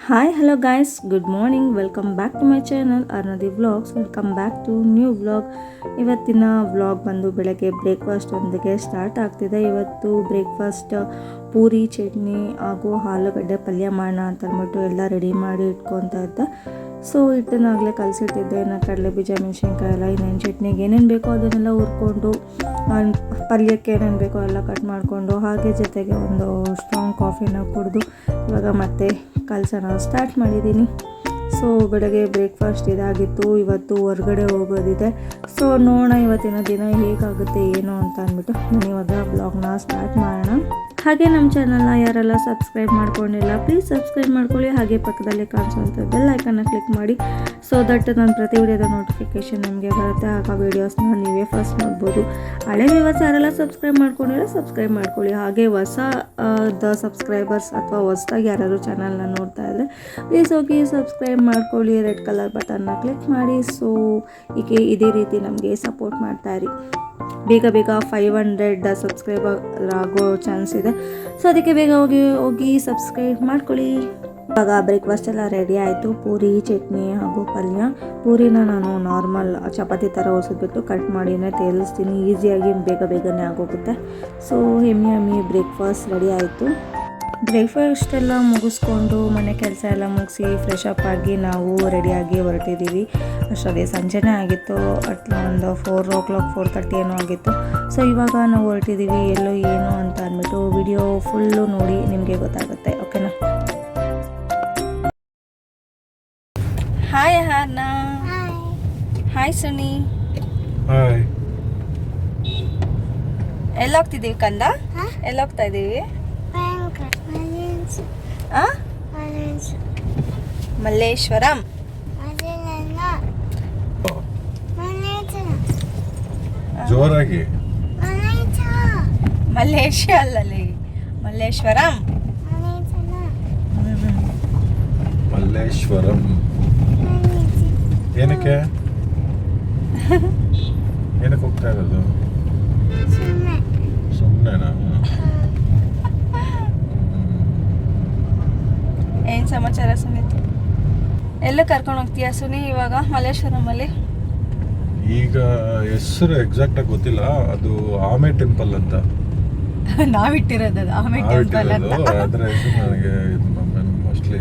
Hi hello guys, good morning. Welcome back to my channel ಅರ್ನದಿ vlogs. Welcome back to new vlog. ಇವತ್ತಿನ vlog ಬಂದು ಬೆಳಗ್ಗೆ breakfast ಒಂದಿಗೆ start ಆಗ್ತಿದೆ. ಇವತ್ತು ಬ್ರೇಕ್ಫಾಸ್ಟ್ ಪೂರಿ ಚಟ್ನಿ ಹಾಗೂ ಆಲೂಗಡ್ಡೆ ಪಲ್ಯ ಮಾಡೋಣ ಅಂತ ಅಂದ್ಬಿಟ್ಟು ಎಲ್ಲ ರೆಡಿ ಮಾಡಿ ಇಟ್ಕೊತಾ ಇದ್ದೆ. ಸೊ ಹಿಟ್ಟನ್ನಾಗಲೇ ಕಲಸಿಟ್ಟಿದ್ದೆ. ಇನ್ನು ಕಡಲೆ ಬೀಜ, ಮೆಣಸಿನ್ಕಾಯಿ ಎಲ್ಲ ಇನ್ನೇನು ಚಟ್ನಿಗೆ ಏನೇನು ಬೇಕೋ ಅದನ್ನೆಲ್ಲ ಹುರ್ಕೊಂಡು, ಪಲ್ಯಕ್ಕೆ ಏನೇನು ಬೇಕೋ ಎಲ್ಲ ಕಟ್ ಮಾಡಿಕೊಂಡು, ಹಾಗೆ ಜೊತೆಗೆ ಒಂದು ಸ್ಟ್ರಾಂಗ್ ಕಾಫಿನ ಕುಡಿದು ಇವಾಗ ಮತ್ತೆ ಕಲಸೋಣ ಸ್ಟಾರ್ಟ್ ಮಾಡಿದ್ದೀನಿ. ಸೊ ಬೆಳಗ್ಗೆ ಬ್ರೇಕ್ಫಾಸ್ಟ್ ಇದಾಗಿತ್ತು. ಇವತ್ತು ಹೊರಗಡೆ ಹೋಗೋದಿದೆ. ಸೊ ನೋಡೋಣ ಇವತ್ತಿನ ದಿನ ಹೇಗಾಗುತ್ತೆ ಏನು ಅಂತ ಅಂದ್ಬಿಟ್ಟು ನಾನು ಇವಾಗ ಬ್ಲಾಗ್ನ ಸ್ಟಾರ್ಟ್ ಮಾಡೋಣ. ಹಾಗೆ ನಮ್ಮ ಚಾನಲ್ನ ಯಾರೆಲ್ಲ ಸಬ್ಸ್ಕ್ರೈಬ್ ಮಾಡ್ಕೊಂಡಿಲ್ಲ ಪ್ಲೀಸ್ ಸಬ್ಸ್ಕ್ರೈಬ್ ಮಾಡ್ಕೊಳ್ಳಿ. ಹಾಗೆ ಪಕ್ಕದಲ್ಲಿ ಕಾಣಿಸುವಂಥ ಬೆಲ್ ಐಕನ್ನ ಕ್ಲಿಕ್ ಮಾಡಿ, ಸೊ ದಟ್ ನಾನು ಪ್ರತಿ ವಿಡಿಯೋದ ನೋಟಿಫಿಕೇಷನ್ ನಿಮಗೆ ಬರುತ್ತೆ. ಆಗ ವೀಡಿಯೋಸ್ನ ನೀವೇ ಫಸ್ಟ್ ನೋಡ್ಬೋದು. ಹಳೆ ವ್ಯೂವರ್ಸ್ ಯಾರೆಲ್ಲ ಸಬ್ಸ್ಕ್ರೈಬ್ ಮಾಡ್ಕೊಂಡಿಲ್ಲ ಸಬ್ಸ್ಕ್ರೈಬ್ ಮಾಡ್ಕೊಳ್ಳಿ. ಹಾಗೆ ಸಬ್ಸ್ಕ್ರೈಬರ್ಸ್ ಅಥವಾ ಹೊಸದಾಗಿ ಯಾರಾದರೂ ಚಾನಲ್ನ ನೋಡ್ತಾ ಇದ್ದರೆ ಪ್ಲೀಸ್ ಹೋಗಿ ಸಬ್ಸ್ಕ್ರೈಬ್ ಮಾಡ್ಕೊಳ್ಳಿ. ರೆಡ್ ಕಲರ್ ಬಟನ್ನ ಕ್ಲಿಕ್ ಮಾಡಿ. ಸೊ ಹೀಗೆ ಇದೇ ರೀತಿ ನಮಗೆ ಸಪೋರ್ಟ್ ಮಾಡ್ತಾಯಿರಿ. ಬೇಗ 500 ಸಬ್ಸ್ಕ್ರೈಬರ್ ಆಗೋ ಚಾನ್ಸ್ ಇದೆ. ಸೊ ಅದಕ್ಕೆ ಬೇಗ ಹೋಗಿ ಸಬ್ಸ್ಕ್ರೈಬ್ ಮಾಡ್ಕೊಳ್ಳಿ. ಇವಾಗ ಬ್ರೇಕ್ಫಾಸ್ಟ್ ಎಲ್ಲ ರೆಡಿ ಆಯಿತು. ಪೂರಿ ಚಟ್ನಿ ಹಾಗೂ ಪಲ್ಯ. ಪೂರಿನ ನಾನು ನಾರ್ಮಲ್ ಚಪಾತಿ ಥರ ಹೊಸದ್ಬಿಟ್ಟು ಕಟ್ ಮಾಡಿನೇ ತೇಲಿಸ್ತೀನಿ. ಈಸಿಯಾಗಿ ಬೇಗನೆ ಆಗೋಗುತ್ತೆ. ಸೊ ಎಮ್ಮಿ ಬ್ರೇಕ್ಫಾಸ್ಟ್ ರೆಡಿ ಆಯಿತು. ಬ್ರೇಕ್ಫಾಸ್ಟ್ ಎಲ್ಲ ಮುಗಿಸ್ಕೊಂಡು ಮನೆ ಕೆಲಸ ಎಲ್ಲ ಮುಗಿಸಿ ಫ್ರೆಶ್ ಅಪ್ ಆಗಿ ನಾವು ರೆಡಿಯಾಗಿ ಹೊರಟಿದ್ದೀವಿ. ಅಷ್ಟೊಂದೇ ಸಂಜೆನೇ ಆಗಿತ್ತು. ಒಂದು 4:30 ಏನೋ ಆಗಿತ್ತು. ಸೊ ಇವಾಗ ನಾವು ಹೊರಟಿದ್ದೀವಿ. ಎಲ್ಲೋ ಏನು ಅಂತ ಅಂದ್ಬಿಟ್ಟು ವಿಡಿಯೋ ಫುಲ್ಲು ನೋಡಿ ನಿಮಗೆ ಗೊತ್ತಾಗುತ್ತೆ. ಓಕೆನಾ? ಹಾಯ್ ಹಾರ್ನ. ಹಾಯ್ ಸುನಿ. ಎಲ್ಲೋಗ್ತಿದ್ದೀವಿ ಕಂದ? ಎಲ್ಲೋಗ್ತಾ ಇದ್ದೀವಿ? ಮಲ್ಲೇಶ್ವರಂ. ಜೋರಾಗಿ ಮಲ್ಲೇಶ್ವರ ಅಲ್ಲಲ್ಲಿ ಮಲ್ಲೇಶ್ವರಂ. ಮಲ್ಲೇಶ್ವರಂ ಏನಕ್ಕೆ ಹೋಗ್ತಾ ಇರೋದು? ಸುಮ್ಮನೆನಾ? ಏನು ಸಮಾಚಾರ ಸುನೀತ್? ಎಲ್ಲ ಕರ್ಕೊಂಡು ಹೋಗ್ತೀಯಾ ಸುನಿ ಇವಾಗ ಮಲ್ಲೇಶ್ವರಮಲ್ಲಿ? ಈಗ ಹೆಸರು ಎಕ್ಸಾಕ್ಟ್ ಆಗಿ ಗೊತ್ತಿಲ್ಲ. ಅದು ಆಮೆ ಟೆಂಪಲ್ ಅಂತ ನಾವಿಟ್ಟಿರೋದು. ಆಮೆ ಟೆಂಪಲ್ ಅಂತ ಅದರ ಹೆಸರು ನನಗೆ ಮೋಸ್ಟ್ಲಿ.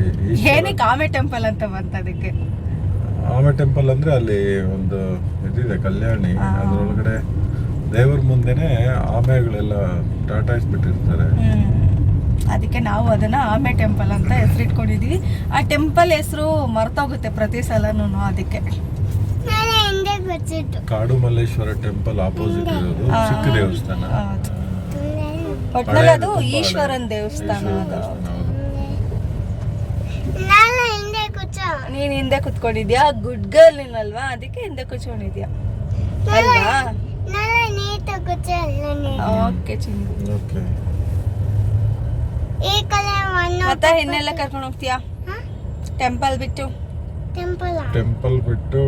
ಏನಕ್ಕೆ ಆಮೆ ಟೆಂಪಲ್ ಅಂತ ಬಂತ? ಅದಕ್ಕೆ ಆಮೆ ಟೆಂಪಲ್ ಅಂದ್ರೆ ಅಲ್ಲಿ ಒಂದು ಇದಿದೆ ಕಲ್ಯಾಣಿ. ಅದರೊಳಗಡೆ ದೇವರ ಮುಂದೆನೆ ಆಮೆಗಳೆಲ್ಲ ಟಾಟಾಯಿಸ್ಬಿಟ್ಟಿರ್ತಾರೆ. ಅದಕ್ಕೆ ನಾವು ಅದನ್ನ ಆಮೆ ಟೆಂಪಲ್ ಅಂತ ಹೆಸರಿಟ್ಕೊಂಡಿದೀವಿ. ಆ ಟೆಂಪಲ್ ಹೆಸರು ಮರ್ತೋಗುತ್ತೆ ಪ್ರತಿ ಸಲನೂ. ಅದಕ್ಕೆ ಕಾಡು ಮಲ್ಲೇಶ್ವರ ಟೆಂಪಲ್ ಆಪೋಸಿಟ್ ಇರೋದು ಚಿಕ್ಕ ದೇವಸ್ಥಾನ. ಒಟ್ನಲ್ಲಿ ಅದು ಈಶ್ವರನ್ ದೇವಸ್ಥಾನ. ನೀನ್ ಹಿಂದೆ ಕುತ್ಕೊಂಡಿದ್ಯಾ? ಗುಡ್ ಗರ್ಲ್ ನೀನಲ್ವಾ, ಅದಕ್ಕೆ ಹಿಂದೆ ಕೂತ್ಕೊಂಡಿದ್ಯಾ ಅಲ್ವಾ? ಓಕೆ ಚಿನ್ನ. ಮತ್ತೆ ಇನ್ನೆಲ್ಲ ಕರ್ಕೊಂಡು ಹೋಗ್ತೀಯಾ ಟೆಂಪಲ್ ಬಿಟ್ಟು? ಟೆಂಪಲ್ ಬಿಟ್ಟು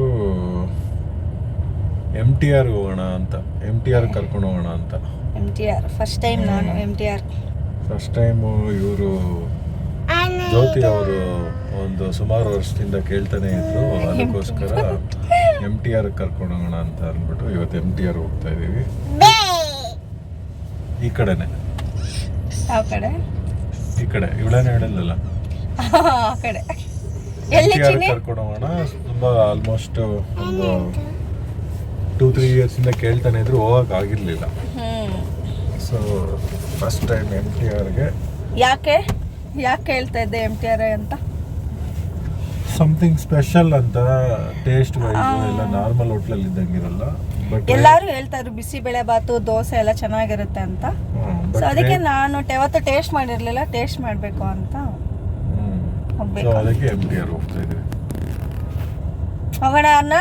MTR ಹೋಗೋಣ ಅಂತ. MTR ಕರ್ಕೊಂಡು ಹೋಗೋಣ ಅಂತ. MTR ಫಸ್ಟ್ ಟೈಮ್ ನಾನು MTR ಫಸ್ಟ್ ಟೈಮು. ಇವರು ಜ್ಯೋತಿ ಅವರು ಒಂದು ಸುಮಾರು ವರ್ಷದಿಂದ ಕೇಳ್ತಾನೆ ಇದ್ರು. ಅದಕ್ಕೋಸ್ಕರ MTR ಕರ್ಕೊಂಡು ಹೋಗೋಣ ಅಂತ ಅಂದ್ಬಿಟ್ಟು ಇವತ್ತು MTR ಹೋಗ್ತಾ ಇದೀವಿ. ಈ ಕಡೆನೆ. ಯಾವ ಕಡೆ? ಈ ಕಡೆ. ಇವಳೇನೆ ಹೇಳಿಲ್ಲಲ್ಲ ಆ ಕಡೆ. ಎಲ್ಲಿ ಚಿನ್ನಿ? ಕರ್ಕೊಂಡು ಹೋಗೋಣ. ತುಂಬಾ ಆಲ್ಮೋಸ್ಟ್ ಒಂದು 2-3 ಇಯರ್ಸ್ ಇಂದ ಕೇಳ್ತಾನೆ ಇದ್ರು, ಹೋಗಕ್ ಆಗಿರ್ಲಿಲ್ಲ. ಸೊ ಫಸ್ಟ್ ಟೈಮ್ MTRಗೆ. ಯಾಕೆ ಹೇಳ್ತಾ ಇದ್ದೆ MTR ಅಂತ? ಸಮಥಿಂಗ್ ಸ್ಪೆಷಲ್ ಅಂತ. ಟೇಸ್ಟ್ ವೈಸ್ ಎಲ್ಲ ನಾರ್ಮಲ್ ಹೋಟ್ಲಲ್ಲಿ ಇದ್ದಂಗಿರಲ್ಲ. ಬಟ್ ಎಲ್ಲರೂ ಹೇಳ್ತಾ ಇದ್ರು ಬಿಸಿಬೇಳೆ ಬಾತು ದೋಸೆ ಎಲ್ಲ ಚೆನ್ನಾಗಿರುತ್ತೆ ಅಂತ. ಸೊ ಅದಕ್ಕೆ ನಾನು ಯಾವತ್ತೂ ಟೇಸ್ಟ್ ಮಾಡಿರ್ಲಿಲ್ಲ, ಟೇಸ್ಟ್ ಮಾಡಬೇಕು ಅಂತ ಹೋಗ್ಬೇಕು. ಅದಕ್ಕೆ MTR ಹೋಗ್ತಾ ಇದ್ವಿ. ಹೋಗೋಣ ಅಣ್ಣ,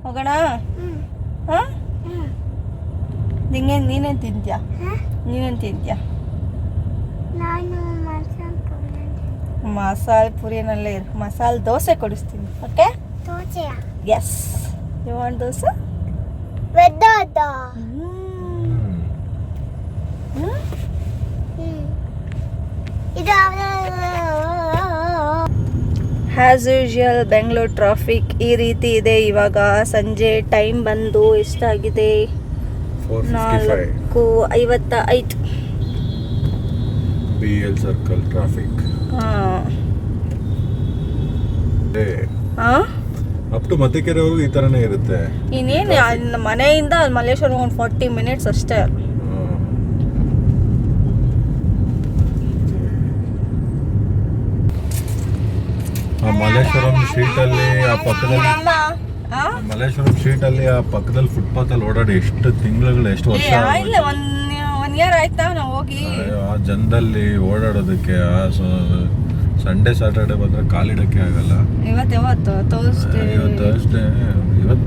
ಹೋಗೋಣ. ನೀನೇನು ತಿಂತ್ಯಾ? ಮಸಾಲೆ ಪುರಿನಲ್ಲೇ ಇರು. ಮಸಾಲೆ ದೋಸೆ ಕೊಡಿಸ್ತೀನಿ. Okay? Yes. You want dosa? As usual Bengaluru traffic ಈ ರೀತಿ ಇದೆ. ಇವಾಗ ಸಂಜೆ ಟೈಮ್ ಬಂದು ಎಷ್ಟಾಗಿದೆ? 4:55. BL circle traffic up to ಮಧ್ಯಕೆರೆವರೆಗೂ ಈ ಥರನೇ ಇರುತ್ತೆ. ಇನ್ನೇನು ಮನೆಯಿಂದ ಮಲ್ಲೇಶ್ವರ ಒಂದು 40 ಮಿನಿಟ್ಸ್ ಅಷ್ಟೇ. ಮಲ್ಲೇಶ್ವರಂ ಸ್ಟ್ರೀಟಲ್ಲಿ ಆ ಪಕ್ಕದಲ್ಲಿ ಫುಟ್ಪಾತ್ ಅಲ್ಲಿ ಓಡಾಡಿ ಎಷ್ಟು ತಿಂಗಳು ಎಷ್ಟು ವರ್ಷ ಇಲ್ಲ, 1 ಇಯರ್ ಆಯ್ತಾ ನಾವು ಹೋಗಿ. ಆ ಜನದಲ್ಲಿ ಓಡಾಡೋದಕ್ಕೆ ಸಂಡೇ ಸ್ಯಾಟರ್ಡೆ ಬಂದ್ರೆ ಕಾಲಿಡಕ್ಕೆ ಆಗಲ್ಲ. ಇವತ್ತು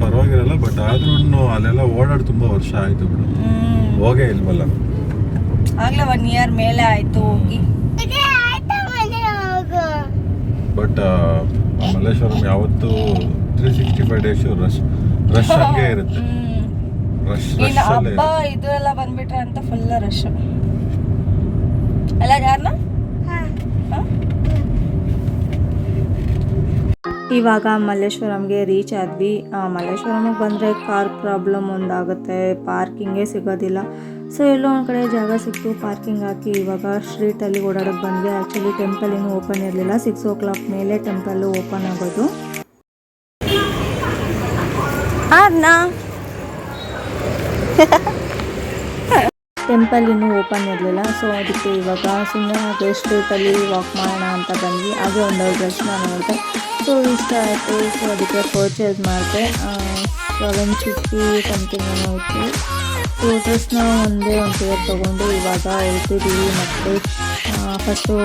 ಪರವಾಗಿರಲ್ಲ, ಬಟ್ ಆದ್ರೂ ಅಲ್ಲೆಲ್ಲ ಓಡಾಡಿ ತುಂಬಾ ವರ್ಷ ಆಯ್ತು ಬಿಡು, ಹೋಗೇ ಇಲ್ವಲ್ಲ. ಆಗ್ಲೇ 1 ಇಯರ್ ಮೇಲೆ ಆಯ್ತು ಹೋಗಿ. ಬಟ್ ಮಲ್ಲೇಶ್ವರಂ ಯಾವತ್ತು 365 ಡೇಸ್ ರಶ್ ಹಂಗೆ ಇರುತ್ತೆ. ಹಬ್ಬ ಇದು ಎಲ್ಲ ಬಂದ್ಬಿಟ್ರೆ ಅಂತ ಫುಲ್ ರಶ್ ಅಲ್ಲ ಯಾರನ್ನ. ಇವಾಗ ಮಲ್ಲೇಶ್ವರಂಗೆ ರೀಚ್ ಆದ್ವಿ. ಮಲ್ಲೇಶ್ವರಮಿಗೆ ಬಂದರೆ ಕಾರ್ ಪ್ರಾಬ್ಲಮ್ ಒಂದಾಗುತ್ತೆ, ಪಾರ್ಕಿಂಗೇ ಸಿಗೋದಿಲ್ಲ. ಸೊ ಎಲ್ಲೋ ಒಂದು ಕಡೆ ಜಾಗ ಸಿಕ್ತು, ಪಾರ್ಕಿಂಗ್ ಹಾಕಿ ಇವಾಗ ಸ್ಟ್ರೀಟಲ್ಲಿ ಓಡಾಡೋಕ್ಕೆ ಬಂದ್ವಿ. ಆ್ಯಕ್ಚುಲಿ ಟೆಂಪಲ್ ಇನ್ನೂ ಓಪನ್ ಇರಲಿಲ್ಲ, 6 o'clock ಮೇಲೆ ಟೆಂಪಲ್ಲು ಓಪನ್ ಆಗೋದು. ಟೆಂಪಲ್ ಇನ್ನೂ ಓಪನ್ ಇರಲಿಲ್ಲ, ಸೊ ಅದಕ್ಕೆ ಇವಾಗ ಸುಮ್ಮನೆ ಹಾಗೆ ಸ್ಟ್ರೀಟಲ್ಲಿ ವಾಕ್ ಮಾಡೋಣ ಅಂತ ಬಂದ್ವಿ. ಹಾಗೆ ಒಂದು ಡ್ರೆಸ್ನ ನೋಡಿದೆ, ಸೊ ಇಷ್ಟ ಆಯಿತು. ಸೊ ಅದಕ್ಕೆ ಪರ್ಚೇಸ್ ಮಾಡಿದೆ. 750 ಸಮಥಿಂಗ್ ಏನೋ ಇತ್ತು. ಸೊ ಡ್ರೆಸ್ನ ಒಂದೇ ಒಂದು ಪೇರ್ ತೊಗೊಂಡು ಇವಾಗ ಹೊರಟಿದ್ದೀವಿ. ಮತ್ತು ಫಸ್ಟು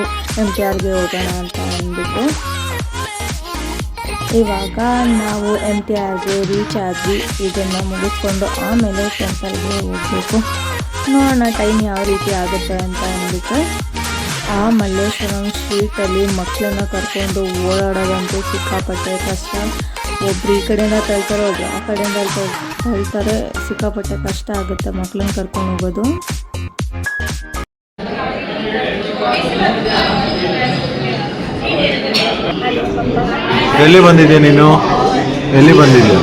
MTRಗೆ ಹೋಗೋಣ ಅಂತ ಅಂದ್ಬಿಟ್ಟು ಇವಾಗ ನಾವು MTRಗೆ ರೀಚ್ ಆದ್ವಿ. ಇದನ್ನು ಮುಗಿಸ್ಕೊಂಡು ಆಮೇಲೆ ಟೆಂಪಲ್ಗೆ ಹೋಗಬೇಕು. ನೋಡೋಣ ಟೈಮ್ ಯಾವ ರೀತಿ ಆಗುತ್ತೆ ಅಂತ ಅಂದ್ಬಿಟ್ಟು. ಆ ಮಲ್ಲೇಶ್ವರಂ ಸ್ಟ್ರೀಟಲ್ಲಿ ಮಕ್ಕಳನ್ನ ಕರ್ಕೊಂಡು ಓಡಾಡೋದಂತೂ ಸಿಕ್ಕಾಪಟ್ಟೆ ಕಷ್ಟ. ಒಬ್ರು ಈ ಕಡೆಯಿಂದ ತಳ್ತಾರೆ, ಒಬ್ರು ಆ ಕಡೆಯಿಂದ ತಳ್ತಾರೆ. ಸಿಕ್ಕಾಪಟ್ಟೆ ಕಷ್ಟ ಆಗುತ್ತೆ ಮಕ್ಕಳನ್ನ ಕರ್ಕೊಂಡು ಹೋಗೋದು. ಎಲ್ಲಿ ಬಂದಿದ್ಯಾ ನೀನು? ಎಲ್ಲಿ ಬಂದಿದ್ಯಾ?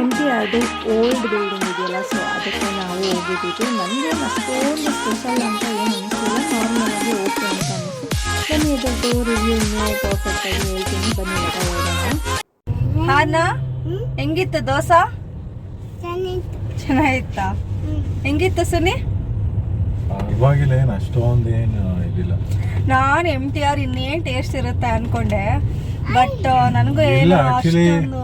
MTRದು ಓಲ್ಡ್ ಬಿಲ್ಡಿಂಗ್ ಇದೆಯಲ್ಲ, ಸೊ ಅದಕ್ಕೆ ನಾವು ಹೋಗಿದ್ದೀವಿ. ನನಗೆ ಅಷ್ಟೊಂದು ಸ್ಪೆಷಲ್ ಅಂತ ಏನು ಅನಿಸಿಲ್ಲ, ನಾರ್ಮಲಾಗಿ ಓಕೆ ಅಂತ ಅನಿಸ್ತು. ಬನ್ನಿ ಇದರದ್ದು ರಿವ್ಯೂ ಇನ್ನೂ ಪರ್ಫೆಕ್ಟಾಗಿ ಹೇಳ್ತೀನಿ, ಬನ್ನಿ ಹೋಗೋಣ. ಹಾನ ಹೆಂಗಿತ್ತು ದೋಸೆ? ಚೆನ್ನಾಗಿತ್ತಾ? ಹೆಂಗಿತ್ತು ಸುನಿ? ಪರವಾಗಿಲ್ಲ, ಏನು ಅಷ್ಟೊಂದು ಏನು ಇದಿಲ್ಲ. ನಾನು MTR ಇನ್ನೇನು ಟೇಸ್ಟ್ ಇರುತ್ತೆ ಅನ್ಕೊಂಡೆ, ಬಟ್ ನನಗೂ ಏನು ಅಷ್ಟೊಂದು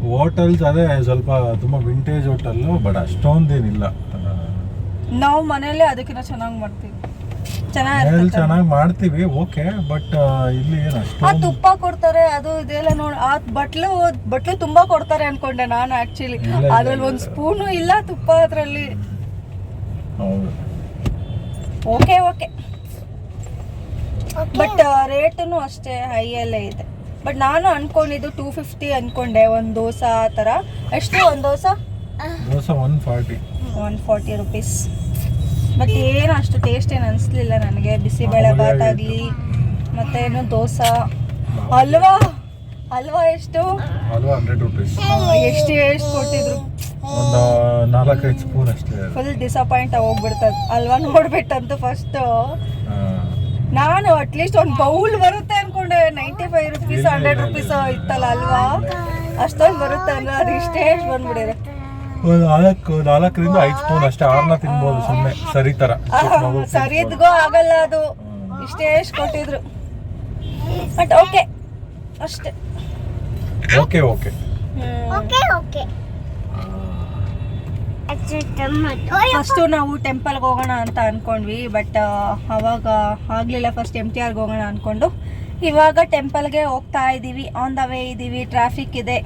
ಹೋಟೆಲ್ಸ್ ಅದೇ ಸ್ವಲ್ಪ ತುಂಬಾ ವಿಂಟೇಜ್ ಹೋಟೆಲ್, ಬಟ್ ಅಷ್ಟೊಂದೇನಿಲ್ಲ. ನಾವು ಮನೆಯಲ್ಲೇ ಅದಕ್ಕಿಂತ ಚೆನ್ನಾಗಿ ಮಾಡ್ತೀವಿ, ಚೆನ್ನಾಗಿ ಮಾಡ್ತೀವಿ, ಓಕೆ. ಬಟ್ ಇಲ್ಲಿ ಏನು ಅಷ್ಟೊಂದು ತುಪ್ಪ ಕೊಡ್ತಾರೆ, ಅದು ಇದೆಲ್ಲ ನೋಡಿ. ಆ ಬಟ್ಲು ತುಂಬಾ ಕೊಡ್ತಾರೆ ಅನ್ಕೊಂಡೆ ನಾನು. ಆಕ್ಚುಲಿ ಅದ್ರಲ್ಲಿ ಒಂದು ಸ್ಪೂನು ಇಲ್ಲ ತುಪ್ಪ ಅದ್ರಲ್ಲಿ. ಹೌದು, ಓಕೆ ಬಟ್ ರೇಟನು ಅಷ್ಟೇ ಹೈಯಲ್ಲೇ ಇದೆ. ಬಟ್ ನಾನು ಅನ್ಕೊಂಡಿದ್ದು 250 ಅನ್ಕೊಂಡೆ ಒಂದು ದೋಸೆ ಆ ಥರ. ಎಷ್ಟು ಒಂದು ದೋಸೆ? 140 ರುಪೀಸ್. ಬಟ್ ಏನು ಅಷ್ಟು ಟೇಸ್ಟ್ ಏನು ಅನಿಸ್ಲಿಲ್ಲ ನನಗೆ. ಬಿಸಿಬೇಳೆ ಬಾತ್ ಆಗಲಿ ಮತ್ತೇನು ದೋಸೆ. ಹಲ್ವಾ ಎಷ್ಟು? 100 ರೂಪೀಸ್. ಎಷ್ಟು ಕೊಟ್ಟಿದ್ರು? ಒಂದು 4-5 ಸ್ಪೂನ್ ಅಷ್ಟೇ. ಫುಲ್ ಡಿಸಪಾಯಿಂಟ್ ಹೋಗ್ಬಿಡ್ತದೆ ಹಲ್ವಾ ನೋಡ್ಬಿಟ್ಟಂತೂ. ಫಸ್ಟ್ ನಾನು ಅಟ್ಲೀಸ್ಟ್ ಒಂದು ಬೌಲ್ ಬರುತ್ತೆ ಅನ್ಕೊಂಡೆ. 95 ರೂಪೀಸ್ 100 ರೂಪೀಸ್ ಇತ್ತಲ್ಲ ಅಲ್ವಾ, ಅಷ್ಟೊಂದು ಬರುತ್ತೆ ಅಂದ್ರೆ ಅದು ಇಷ್ಟೇ ಬಂದ್ಬಿಡಿದೆ. 4-5 ಸ್ಪೂನ್ ಅಷ್ಟೇ, 6 ತಿನ್ಬೋದು ಸುಮ್ಮನೆ ಸರಿ ತರ. ಸರಿದ್ಗೋ ಆಗಲ್ಲ ಅದು, ಇಷ್ಟೇ ಕೊಟ್ಟಿದ್ರು. ಬಟ್ ಓಕೆ ಅಷ್ಟೇ. ಓಕೆ ಫಸ್ಟು ನಾವು ಟೆಂಪಲ್ಗೆ ಹೋಗೋಣ ಅಂತ ಅನ್ಕೊಂಡ್ವಿ, ಬಟ್ ಅವಾಗ ಆಗಲಿಲ್ಲ. ಫಸ್ಟ್ MTRಗೆ ಹೋಗೋಣ ಅಂದ್ಕೊಂಡು ಇವಾಗ ಟೆಂಪಲ್ಗೆ ಹೋಗ್ತಾ ಇದ್ದೀವಿ. ಆನ್ ದ ವೇ ಇದ್ದೀವಿ. ಟ್ರಾಫಿಕ್ ಇದೆ,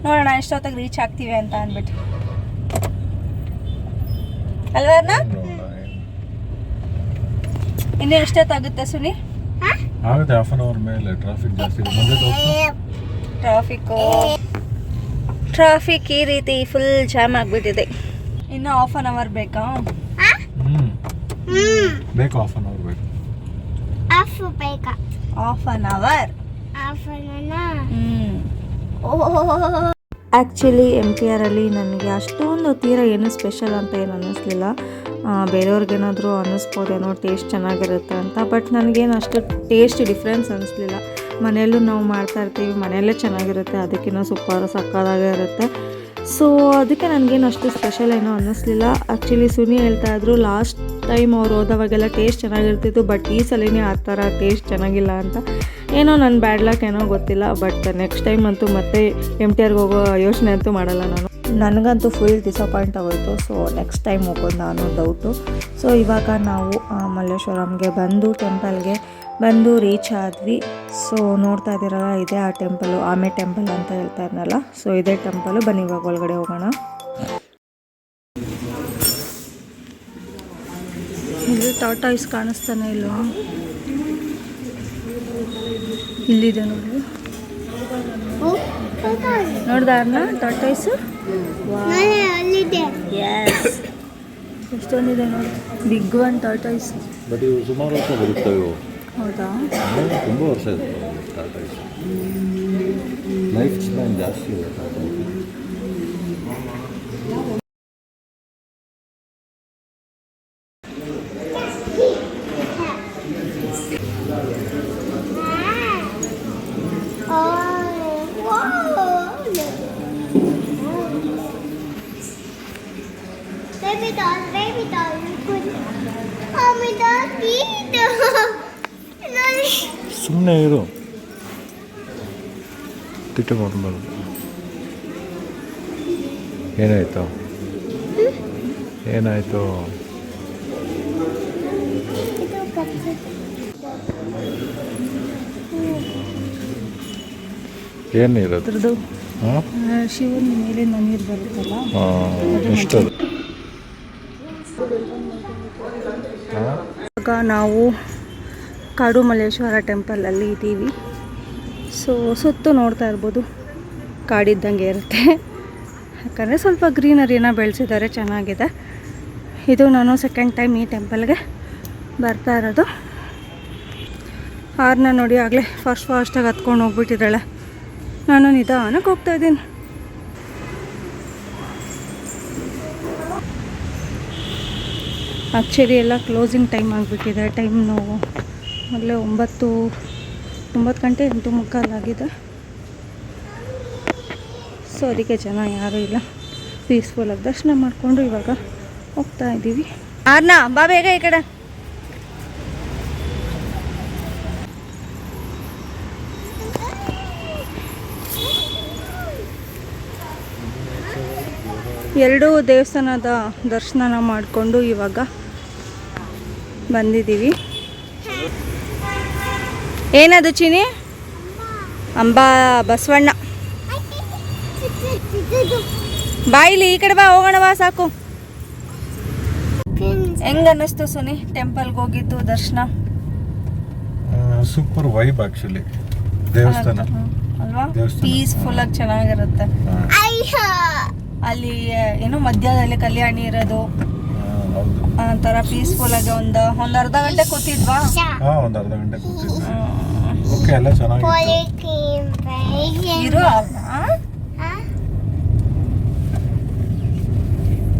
ನೋಡೋಣ ಎಷ್ಟೊತ್ತಿಗೆ ರೀಚ್ ಆಗ್ತೀವಿ ಅಂತ ಅಂದ್ಬಿಟ್ಟು ಅಲ್ವಾರ್ನ ಇನ್ನು ಎಷ್ಟೊತ್ತಾಗುತ್ತೆ ಸುನಿ? ಆಗುತ್ತೆ ಹಾಫ್ ಅನ್ ಅವರ್ ಮೇಲೆ. ಟ್ರಾಫಿಕ್ ಜಾಸ್ತಿ ಇದೆ. ಮುಂದೆ ಟ್ರಾಫಿಕ್ ಈ ರೀತಿ ಫುಲ್ ಜಾಮ್ ಆಗಿಬಿಟ್ಟಿದೆ. ಇನ್ನು ಹಾಫ್ ಅನ್ ಅವರ್ ಬೇಕಾ? ಬೇಕು, ಹಾಫ್ ಅನ್ ಅವರ್ ಬೇಕು. Half an hour. Actually MTR ಅಲ್ಲಿ ನನಗೆ ಅಷ್ಟೊಂದು ತೀರ ಏನು ಸ್ಪೆಷಲ್ ಅಂತ ಏನು ಅನ್ನಿಸ್ಲಿಲ್ಲ. ಬೇರೆಯವ್ರಿಗೇನಾದರೂ ಅನ್ನಿಸ್ಬೋದೇನೋ ಟೇಸ್ಟ್ ಚೆನ್ನಾಗಿರುತ್ತೆ ಅಂತ, ಬಟ್ ನನಗೇನು ಅಷ್ಟು ಟೇಸ್ಟ್ ಡಿಫ್ರೆನ್ಸ್ ಅನ್ನಿಸ್ಲಿಲ್ಲ. ಮನೆಯಲ್ಲೂ ನಾವು ಮಾಡ್ತಾ ಇರ್ತೀವಿ, ಮನೆಯಲ್ಲೇ ಚೆನ್ನಾಗಿರುತ್ತೆ, ಅದಕ್ಕಿಂತ ಸೂಪರ್ ಸಕ್ಕದಾಗೇ ಇರುತ್ತೆ. ಸೊ ಅದಕ್ಕೆ ನನಗೇನು ಅಷ್ಟು ಸ್ಪೆಷಲ್ ಏನೋ ಅನ್ನಿಸ್ಲಿಲ್ಲ. ಆ್ಯಕ್ಚುಲಿ ಸುನಿ ಹೇಳ್ತಾ ಇದ್ರು ಲಾಸ್ಟ್ ಟೈಮ್ ಅವ್ರು ಹೋದವಾಗೆಲ್ಲ ಟೇಸ್ಟ್ ಚೆನ್ನಾಗಿರ್ತಿತ್ತು, ಬಟ್ ಈ ಸಲನೇ ಆ ಥರ ಟೇಸ್ಟ್ ಚೆನ್ನಾಗಿಲ್ಲ ಅಂತ. ಏನೋ ನನ್ನ ಬ್ಯಾಡ್ ಲಕ್ ಏನೋ ಗೊತ್ತಿಲ್ಲ, ಬಟ್ ನೆಕ್ಸ್ಟ್ ಟೈಮ್ ಅಂತೂ ಮತ್ತೆ MTRಗೆ ಹೋಗೋ ಯೋಚನೆ ಅಂತೂ ಮಾಡಲ್ಲ ನಾನು. ನನಗಂತೂ ಫುಲ್ ಡಿಸಪಾಯಿಂಟ್ ಆಗೋಯಿತು. ಸೊ ನೆಕ್ಸ್ಟ್ ಟೈಮ್ ಹೋಗೋದು ಅನ್ನೋ ಡೌಟು. ಸೊ ಇವಾಗ ನಾವು ಮಲ್ಲೇಶ್ವರಂಗೆ ಬಂದು ಟೆಂಪಲ್ಗೆ ಬಂದು ರೀಚ್ ಆದ್ವಿ. ಸೊ ನೋಡ್ತಾ ಇದ್ದೀರಲ್ಲ, ಇದೇ ಆ ಟೆಂಪಲು, ಆಮೆ ಟೆಂಪಲ್ ಅಂತ ಹೇಳ್ತಾ ಇದ್ನಲ್ಲ, ಸೊ ಇದೇ ಟೆಂಪಲು. ಬನ್ನಿ ಇವಾಗ ಒಳಗಡೆ ಹೋಗೋಣ. ಇಲ್ಲಿ ಟಾಟಾಯ್ಸ್ ಕಾಣಿಸ್ತಾನೆ ಇಲ್ವಾ? ಇಲ್ಲಿದೆ ನೋಡಿ, ನೋಡ್ದಾರ್ನ ಟಾಟಾಯ್ಸು? ಎಷ್ಟೊಂದಿದೆ ನೋಡಿ, ಬಿಗ್ ಒನ್ ಟಾಟಾಯ್ಸ್. ಬಟ್ ಇವು ಸುಮಾರು ವರ್ಷ ಬರುತ್ತವೆ. ಹೌದಾ? ತುಂಬ ವರ್ಷ ಟಾಟಾಯ್ಸ್. ಲೈಫ್ ಸ್ಪ್ಯಾನ್ ಜಾಸ್ತಿ ಇದೆ ಟಾಟಾಯ್ಸ್. ಸುಮ್ಮನೆ ಇರು, ತಿಟ್ಟು ಮಾಡಬಾರ್ದು. ಏನಾಯ್ತು? ಏನಿರೋದು? ಶಿವನ ಮೇಲಿಂದ ನೀರು ಬರುತ್ತಲ್ಲ, ಎಷ್ಟದು? ಇವಾಗ ನಾವು ಕಾಡು ಮಲ್ಲೇಶ್ವರ ಟೆಂಪಲಲ್ಲಿ ಇದ್ದೀವಿ. ಸೊ ಸುತ್ತು ನೋಡ್ತಾ ಇರ್ಬೋದು, ಕಾಡಿದ್ದಂಗೆ ಇರುತ್ತೆ. ಯಾಕಂದರೆ ಸ್ವಲ್ಪ ಗ್ರೀನರಿನ ಬೆಳೆಸಿದ್ದಾರೆ, ಚೆನ್ನಾಗಿದೆ. ಇದು ನಾನು ಸೆಕೆಂಡ್ ಟೈಮ್ ಈ ಟೆಂಪಲ್ಗೆ ಬರ್ತಾ ಇರೋದು. ಆರ್ನ ನೋಡಿ ಆಗಲೇ ಫಾಸ್ಟಾಗಿ ಹತ್ಕೊಂಡು ಹೋಗ್ಬಿಟ್ಟಿದ್ದಾಳೆ. ನಾನು ನಿಧಾನಕ್ಕೆ ಹೋಗ್ತಾಯಿದ್ದೀನಿ. ಆ್ಯಕ್ಚುಲಿ ಎಲ್ಲ ಕ್ಲೋಸಿಂಗ್ ಟೈಮ್ ಆಗಿಬಿಟ್ಟಿದೆ. ಟೈಮ್ ನಾವು ಮೊದಲೇ 9 ಗಂಟೆ 8:45 ಆಗಿದೆ. ಸೊ ಅದಕ್ಕೆ ಜನ ಯಾರೂ ಇಲ್ಲ, ಪೀಸ್ಫುಲ್ಲಾಗಿ ದರ್ಶನ ಮಾಡಿಕೊಂಡು ಇವಾಗ ಹೋಗ್ತಾ ಇದ್ದೀವಿ. ಆರ್ನಾ ಬಾ ಬೇಗ ಈ ಕಡೆ. ಎರಡೂ ದೇವಸ್ಥಾನದ ದರ್ಶನ ಮಾಡಿಕೊಂಡು ಇವಾಗ ಬಂದಿದ್ದೀವಿ. ಏನದು ಚಿನಿ? ಅಂಬಾ ಬಸವಣ್ಣ. ಬಾಯಿಲಿ ಈ ಕಡೆ ಬಾ, ಹೋಗೋಣ ಬಾ, ಸಾಕು. ಹೆಂಗ್ ಅನ್ನಿಸ್ತು ಸುನಿ ಟೆಂಪಲ್ಗೆ ಹೋಗಿದ್ದು ದರ್ಶನ? Super vibe actually. ದೇವಸ್ಥಾನ ಅಲ್ವಾ? ಪೀಸ್ಫುಲ್ ಆಗಿ ಚೆನ್ನಾಗಿರುತ್ತೆ. ಅಲ್ಲಿ ಏನೋ ಮಧ್ಯದಲ್ಲಿ ಕಲ್ಯಾಣಿ ಇರೋದು, ಒಂಥರ ಪೀಸ್ಫುಲ್ ಆಗಿ ಒಂದು ಅರ್ಧ ಗಂಟೆ ಕೂತಿದ್ವಾ? ಒಂದು ಅರ್ಧ ಗಂಟೆ ಕೂತಿದ್ವಿ. ಓಕೆ, ಎಲ್ಲ ಚೆನ್ನಾಗಿತ್ತು.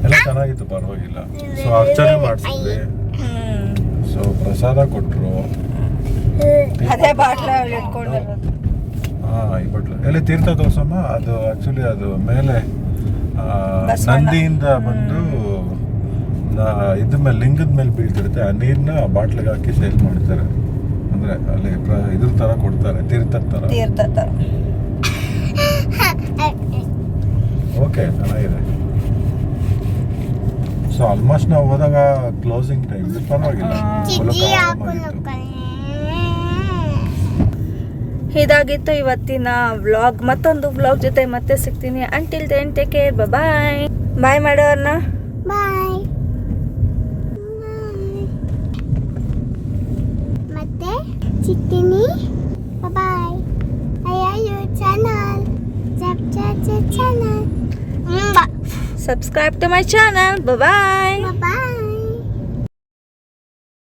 ಎಲ್ಲ ಚೆನ್ನಾಗಿತ್ತು, ಪರವಾಗಿಲ್ಲ. ಸೊ ಅರ್ಚನೆ ಮಾಡಿಸಿದ್ವಿ. ಸೊ ಪ್ರಸಾದ ಕೊಟ್ಟರು. ಅದೇ ಬಾಟ್ಲ ಇಟ್ಕೊಂಡಿರೋದು. ಈ ಬಾಟ್ಲು ಎಲ್ಲಿ ತೀರ್ಥ ತೋರ್ಸಮ್ಮ. ಅದು ಆಕ್ಚುಲಿ ಅದು ಮೇಲೆ ನಂದಿಯಿಂದ ಬಂದು ಇದ್ರ ಮೇಲೆ ಲಿಂಗದ ಮೇಲೆ ಬೀಳ್ತಿರುತ್ತೆ. ಆ ನೀರನ್ನ ಬಾಟ್ಲಿಗೆ ಹಾಕಿ ಸೇಲ್ ಮಾಡ್ತಾರೆ. ಅಂದ್ರೆ ಅಲ್ಲಿ ಇದ್ರ ತರ ಕೊಡ್ತಾರೆ, ತೀರ್ಥದ ತರ. ಓಕೆ, ಚೆನ್ನಾಗಿದೆ. ಸೊ ಆಲ್ಮೋಸ್ಟ್ ನಾವು ಹೋದಾಗ ಕ್ಲೋಸಿಂಗ್ ಟೈಮ್, ಪರವಾಗಿಲ್ಲ. ಇದಾಗಿತ್ತು ಇವತ್ತಿನ ವ್ಲಾಗ್. ಮತ್ತೊಂದು ವ್ಲಾಗ್ ಜೊತೆ ಮತ್ತೆ ಸಿಗ್ತೀನಿ. Until then take care, bye bye ಮಾಡೋರ್ನ. ಬಾಯ್. ಮತ್ತೆ ಸಿಗ್ತೀನಿ. ಬಾಯ್. ಅಯ್ಯೋ channel channel Subscribe to my channel. Bye bye. Bye.